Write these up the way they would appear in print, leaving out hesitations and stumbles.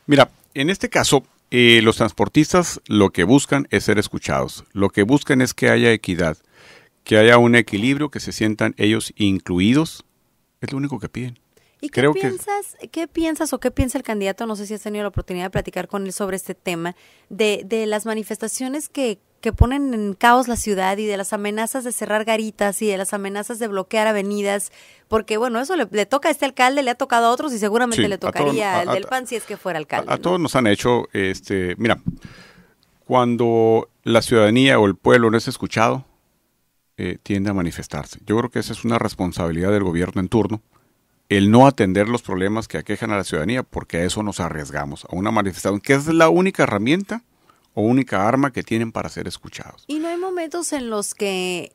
Mira, en este caso, los transportistas lo que buscan es ser escuchados. Lo que buscan es que haya equidad, que haya un equilibrio, que se sientan ellos incluidos. Es lo único que piden. ¿Y Creo qué piensas o qué piensa el candidato? No sé si has tenido la oportunidad de platicar con él sobre este tema, de las manifestaciones que ponen en caos la ciudad y de las amenazas de cerrar garitas y de las amenazas de bloquear avenidas, porque bueno, eso le toca a este alcalde, le ha tocado a otros y seguramente sí, le tocaría al del PAN si es que fuera alcalde. A todos nos han hecho, mira, cuando la ciudadanía o el pueblo no es escuchado, tiende a manifestarse. Yo creo que esa es una responsabilidad del gobierno en turno, el no atender los problemas que aquejan a la ciudadanía, porque a eso nos arriesgamos, a una manifestación que es la única herramienta o única arma que tienen para ser escuchados. ¿Y no hay momentos en los que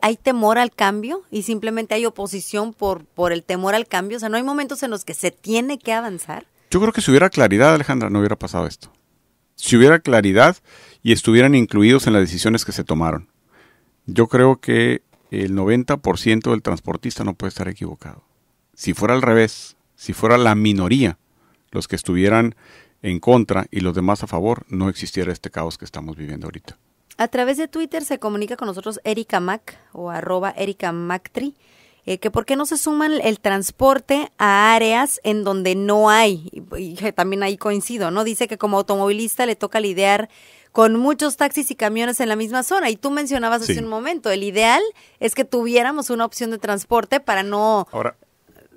hay temor al cambio y simplemente hay oposición por el temor al cambio? O sea, ¿no hay momentos en los que se tiene que avanzar? Yo creo que si hubiera claridad, Alejandra, no hubiera pasado esto. Si hubiera claridad y estuvieran incluidos en las decisiones que se tomaron, yo creo que el 90% del transportista no puede estar equivocado. Si fuera al revés, si fuera la minoría los que estuvieran en contra y los demás a favor, no existiera este caos que estamos viviendo ahorita. A través de Twitter se comunica con nosotros Erika Mac o @ErikaMacTri, que por qué no se suman el transporte a áreas en donde no hay, y también ahí coincido, ¿no? Dice que como automovilista le toca lidiar con muchos taxis y camiones en la misma zona, y tú mencionabas hace un momento, el ideal es que tuviéramos una opción de transporte para no... Ahora,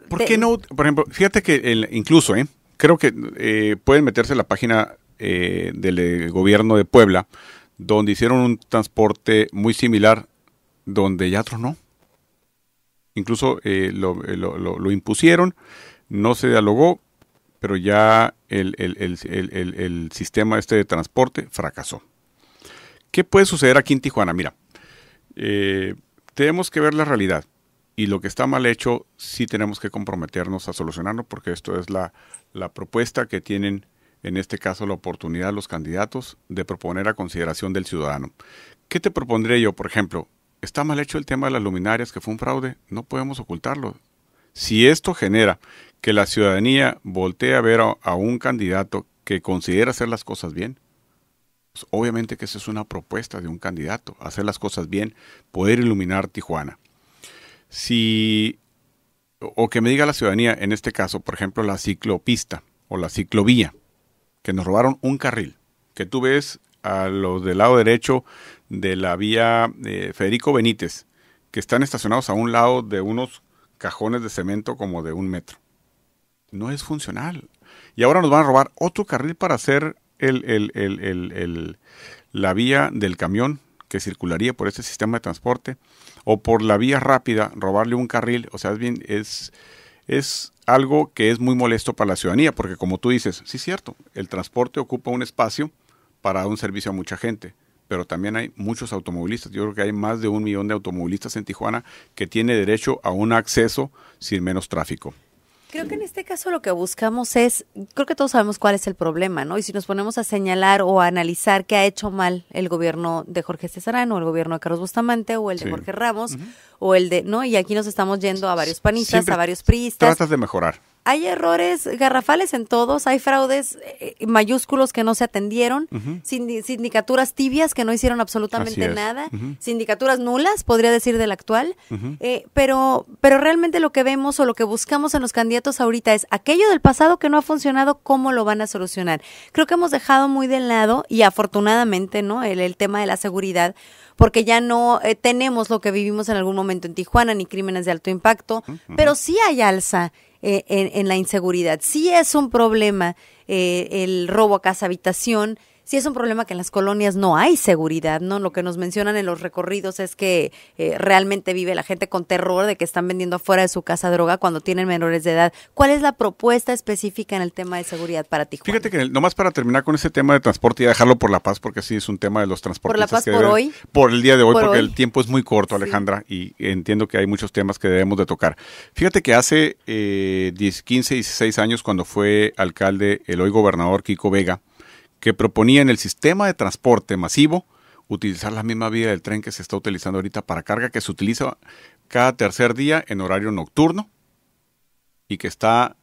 ¿por qué no? Por ejemplo, fíjate que incluso, creo que pueden meterse en la página del gobierno de Puebla, donde hicieron un transporte muy similar, donde ya tronó. Incluso lo impusieron, no se dialogó, pero ya el sistema de transporte fracasó. ¿Qué puede suceder aquí en Tijuana? Mira, tenemos que ver la realidad. Y lo que está mal hecho, sí tenemos que comprometernos a solucionarlo, porque esto es la propuesta que tienen, en este caso, la oportunidad los candidatos de proponer a consideración del ciudadano. ¿Qué te propondré yo? Por ejemplo, está mal hecho el tema de las luminarias, que fue un fraude, no podemos ocultarlo. Si esto genera que la ciudadanía voltee a ver a un candidato que considera hacer las cosas bien, pues obviamente que esa es una propuesta de un candidato, hacer las cosas bien, poder iluminar Tijuana. O que me diga la ciudadanía, en este caso, por ejemplo, la ciclopista o la ciclovía, que nos robaron un carril, que tú ves a los del lado derecho de la vía Federico Benítez, que están estacionados a un lado de unos cajones de cemento como de 1 metro. No es funcional. Y ahora nos van a robar otro carril para hacer la vía del camión que circularía por este sistema de transporte, o por la vía rápida, robarle un carril. O sea, es algo que es muy molesto para la ciudadanía, porque como tú dices, sí es cierto, el transporte ocupa un espacio para dar un servicio a mucha gente, pero también hay muchos automovilistas. Yo creo que hay más de 1 millón de automovilistas en Tijuana que tiene derecho a un acceso sin menos tráfico. Creo que en este caso lo que buscamos creo que todos sabemos cuál es el problema, ¿no? Y si nos ponemos a señalar o a analizar qué ha hecho mal el gobierno de Jorge Cesarán, o el gobierno de Carlos Bustamante, o el de Jorge Ramos, o el de, ¿no? Y aquí nos estamos yendo a varios panistas, siempre a varios priistas. Tratas de mejorar. Hay errores garrafales en todos, hay fraudes mayúsculos que no se atendieron, sindicaturas tibias que no hicieron absolutamente nada, sindicaturas nulas, podría decir, del actual, pero realmente lo que vemos o lo que buscamos en los candidatos ahorita es aquello del pasado que no ha funcionado, ¿cómo lo van a solucionar? Creo que hemos dejado muy de lado, y afortunadamente, ¿no?, el tema de la seguridad, porque ya no tenemos lo que vivimos en algún momento en Tijuana, ni crímenes de alto impacto, pero sí hay alza en la inseguridad. Sí es un problema el robo a casa habitación, sí es un problema que en las colonias no hay seguridad, ¿no? Lo que nos mencionan en los recorridos es que realmente vive la gente con terror de que están vendiendo afuera de su casa droga cuando tienen menores de edad. ¿Cuál es la propuesta específica en el tema de seguridad para Tijuana? Fíjate que nomás para terminar con ese tema de transporte y dejarlo por la paz, porque sí es un tema de los transportes. ¿Por la paz por hoy? Por el día de hoy, porque el tiempo es muy corto, Alejandra, y entiendo que hay muchos temas que debemos de tocar. Fíjate que hace 15, 16 años, cuando fue alcalde el hoy gobernador Kiko Vega, que proponía en el sistema de transporte masivo utilizar la misma vía del tren que se está utilizando ahorita para carga, que se utiliza cada tercer día en horario nocturno y que está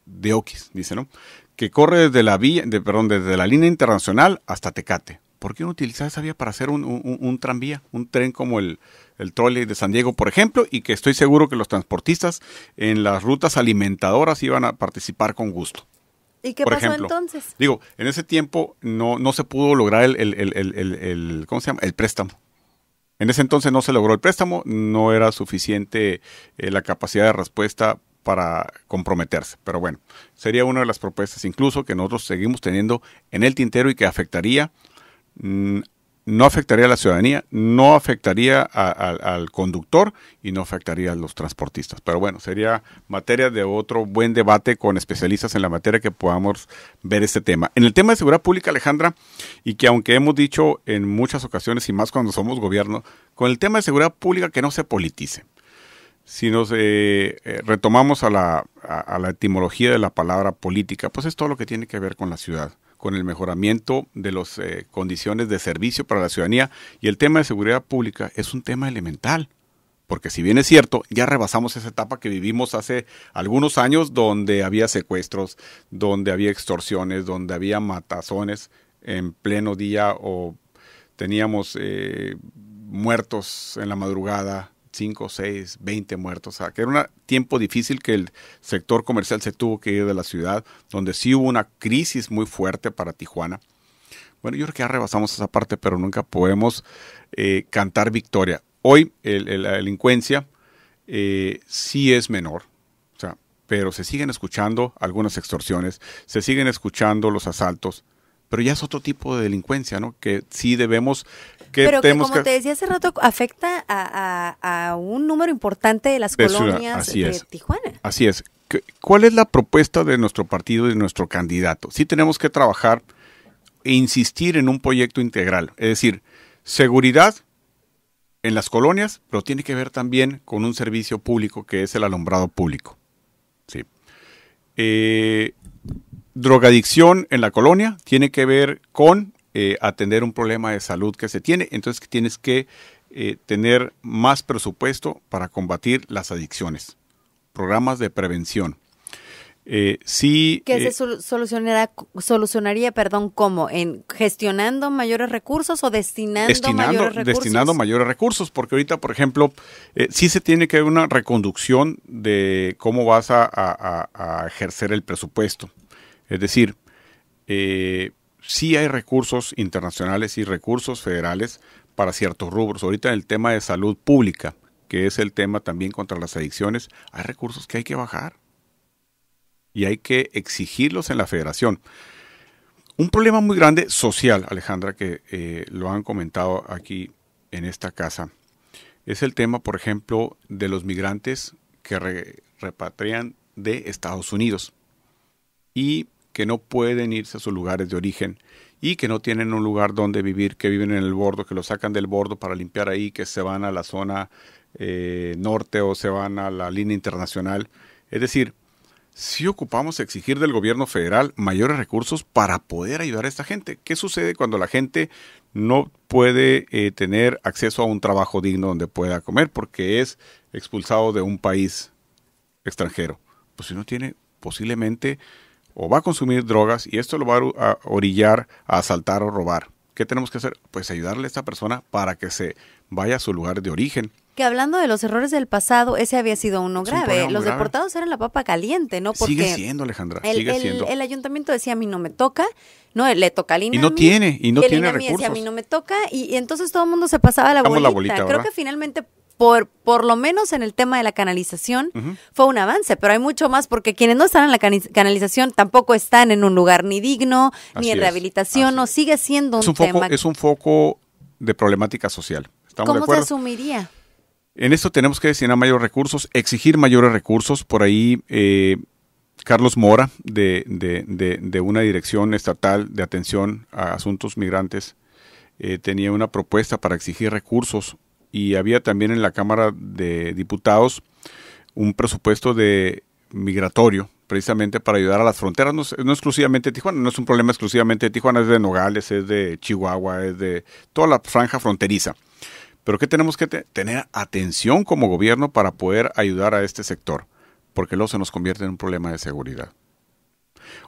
de Oquis, dice, ¿no? Que corre desde desde la línea internacional hasta Tecate. ¿Por qué no utilizar esa vía para hacer un tranvía, un tren como el trolley de San Diego, por ejemplo? Y que estoy seguro que los transportistas en las rutas alimentadoras iban a participar con gusto. ¿Y qué pasó entonces? Digo, en ese tiempo no se pudo lograr ¿cómo se llama? El préstamo. En ese entonces no se logró el préstamo, no era suficiente la capacidad de respuesta para comprometerse. Pero bueno, sería una de las propuestas incluso que nosotros seguimos teniendo en el tintero y que afectaría, no afectaría a la ciudadanía, no afectaría al conductor y no afectaría a los transportistas. Pero bueno, sería materia de otro buen debate con especialistas en la materia que podamos ver este tema. En el tema de seguridad pública, Alejandra, y que aunque hemos dicho en muchas ocasiones y más cuando somos gobierno, con el tema de seguridad pública que no se politice. Si nos retomamos a la etimología de la palabra política, pues es todo lo que tiene que ver con la ciudad, con el mejoramiento de las condiciones de servicio para la ciudadanía. Y el tema de seguridad pública es un tema elemental, porque si bien es cierto, ya rebasamos esa etapa que vivimos hace algunos años donde había secuestros, donde había extorsiones, donde había matazones en pleno día o teníamos muertos en la madrugada, 5, 6, 20 muertos, o sea, que era un tiempo difícil que el sector comercial se tuvo que ir de la ciudad, donde sí hubo una crisis muy fuerte para Tijuana. Bueno, yo creo que ya rebasamos esa parte, pero nunca podemos cantar victoria. Hoy la delincuencia sí es menor, o sea, pero se siguen escuchando algunas extorsiones, se siguen escuchando los asaltos, pero ya es otro tipo de delincuencia, ¿no? Que sí debemos... Pero que, como te decía hace rato, afecta a un número importante de las colonias de Tijuana. Así es. ¿Cuál es la propuesta de nuestro partido y de nuestro candidato? Sí tenemos que trabajar e insistir en un proyecto integral. Es decir, seguridad en las colonias, pero tiene que ver también con un servicio público que es el alumbrado público. Sí. Drogadicción en la colonia tiene que ver con atender un problema de salud que se tiene, entonces tienes que tener más presupuesto para combatir las adicciones, programas de prevención. ¿Qué se solucionaría, ¿cómo? ¿En gestionando mayores recursos o destinando mayores recursos? Porque ahorita, por ejemplo, sí se tiene que haber una reconducción de cómo vas a ejercer el presupuesto. Es decir, sí hay recursos internacionales y recursos federales para ciertos rubros. Ahorita en el tema de salud pública, que es el tema también contra las adicciones, hay recursos que hay que bajar y hay que exigirlos en la federación. Un problema muy grande social, Alejandra, que lo han comentado aquí en esta casa, es el tema, por ejemplo, de los migrantes que repatrian de Estados Unidos y que no pueden irse a sus lugares de origen y que no tienen un lugar donde vivir, que viven en el bordo, que lo sacan del bordo para limpiar ahí, que se van a la zona norte o se van a la línea internacional. Es decir, sí ocupamos exigir del gobierno federal mayores recursos para poder ayudar a esta gente. ¿Qué sucede cuando la gente no puede tener acceso a un trabajo digno donde pueda comer porque es expulsado de un país extranjero? Pues si no tiene, posiblemente o va a consumir drogas y esto lo va a orillar a asaltar o robar. ¿Qué tenemos que hacer? Pues ayudarle a esta persona para que se vaya a su lugar de origen. Que hablando de los errores del pasado, ese había sido uno grave. Los deportados eran la papa caliente, ¿no? Porque sigue siendo, Alejandra, sigue siendo. El ayuntamiento decía, a mí no me toca, no, le toca al INAMI. Y no tiene recursos. Decía, a mí no me toca, y entonces todo el mundo se pasaba la bolita. Creo que finalmente, por lo menos en el tema de la canalización, fue un avance, pero hay mucho más, porque quienes no están en la canalización tampoco están en un lugar ni digno, ni en rehabilitación, no sigue siendo un tema. Es un foco de problemática social. ¿Cómo se asumiría? En esto tenemos que destinar mayores recursos, exigir mayores recursos. Por ahí, Carlos Mora, de una dirección estatal de atención a asuntos migrantes, tenía una propuesta para exigir recursos. Y había también en la Cámara de Diputados un presupuesto de migratorio, precisamente para ayudar a las fronteras, no exclusivamente de Tijuana, no es un problema exclusivamente de Tijuana, es de Nogales, es de Chihuahua, es de toda la franja fronteriza. Pero ¿qué tenemos que tener atención como gobierno para poder ayudar a este sector? Porque luego se nos convierte en un problema de seguridad.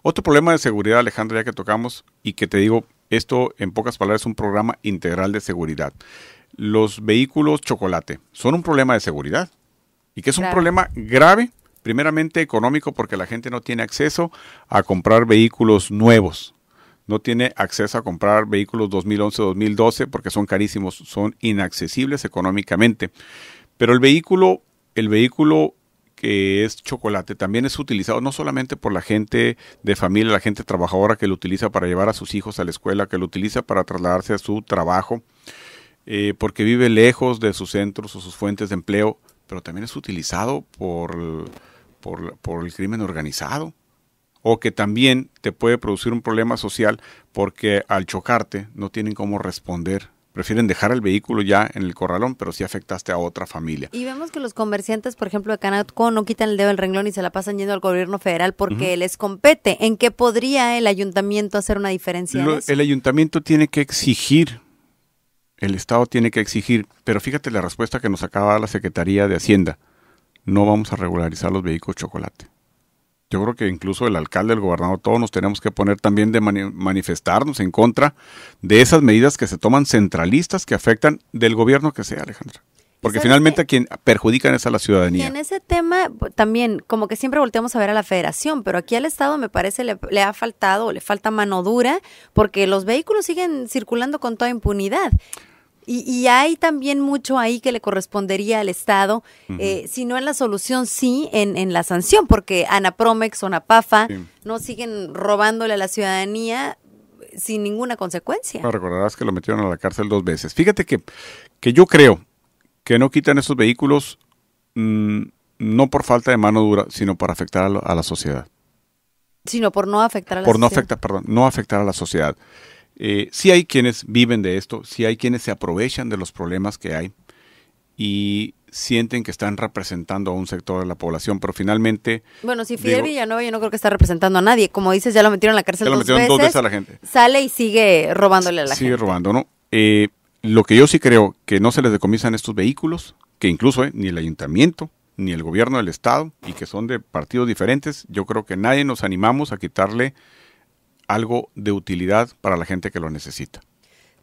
Otro problema de seguridad, Alejandra, ya que tocamos, y que te digo, esto en pocas palabras es un programa integral de seguridad. Los vehículos chocolate son un problema de seguridad y que es un problema grave, primeramente económico, porque la gente no tiene acceso a comprar vehículos nuevos. No tiene acceso a comprar vehículos 2011-2012 porque son carísimos, son inaccesibles económicamente. Pero el vehículo que es chocolate también es utilizado no solamente por la gente de familia, la gente trabajadora que lo utiliza para llevar a sus hijos a la escuela, que lo utiliza para trasladarse a su trabajo, porque vive lejos de sus centros o sus fuentes de empleo, pero también es utilizado por el crimen organizado, o que también te puede producir un problema social porque al chocarte no tienen cómo responder. Prefieren dejar el vehículo ya en el corralón, pero sí afectaste a otra familia. Y vemos que los comerciantes, por ejemplo, de Canatco no quitan el dedo del renglón y se la pasan yendo al gobierno federal porque les compete. ¿En qué podría el ayuntamiento hacer una diferencia? El ayuntamiento tiene que exigir, el Estado tiene que exigir, pero fíjate la respuesta que nos acaba de dar la Secretaría de Hacienda. No vamos a regularizar los vehículos chocolate. Yo creo que incluso el alcalde, el gobernador, todos nos tenemos que poner también de manifestarnos en contra de esas medidas que se toman centralistas que afectan del gobierno que sea, Alejandra. Porque finalmente a quien perjudican es a la ciudadanía. Y en ese tema también, como que siempre volteamos a ver a la federación, pero aquí al Estado me parece le ha faltado, le falta mano dura, porque los vehículos siguen circulando con toda impunidad. Y hay también mucho ahí que le correspondería al Estado, si no en la solución, sí en la sanción, porque Anapromex o Napafa no siguen robándole a la ciudadanía sin ninguna consecuencia. No, recordarás que lo metieron a la cárcel 2 veces. Fíjate que yo creo que no quitan esos vehículos no por falta de mano dura, sino por afectar a la sociedad. Sino por no afectar a la sociedad. No afectar a la sociedad. Sí hay quienes viven de esto, sí hay quienes se aprovechan de los problemas que hay y sienten que están representando a un sector de la población, pero finalmente... Bueno, si Fidel Villanueva yo no creo que está representando a nadie. Como dices, ya lo metieron en la cárcel 2 veces. 2 veces a la gente. Sale y sigue robándole a la gente. Sigue robando, ¿no? Lo que yo sí creo, que no se les decomisan estos vehículos, que incluso ni el ayuntamiento, ni el gobierno del estado, y que son de partidos diferentes, yo creo que nadie nos animamos a quitarle algo de utilidad para la gente que lo necesita.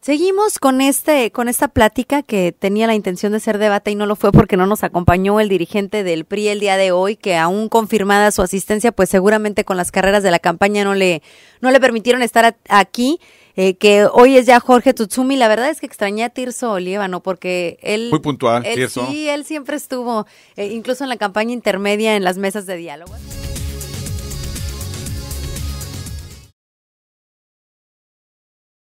Seguimos con esta plática que tenía la intención de ser debate y no lo fue porque no nos acompañó el dirigente del PRI el día de hoy, que aún confirmada su asistencia, pues seguramente con las carreras de la campaña no le permitieron estar aquí, que hoy es ya Jorge Tsutsumi. La verdad es que extrañé a Tirso Liévano porque él... Muy puntual, Tirso. Sí, él siempre estuvo, incluso en la campaña intermedia, en las mesas de diálogo.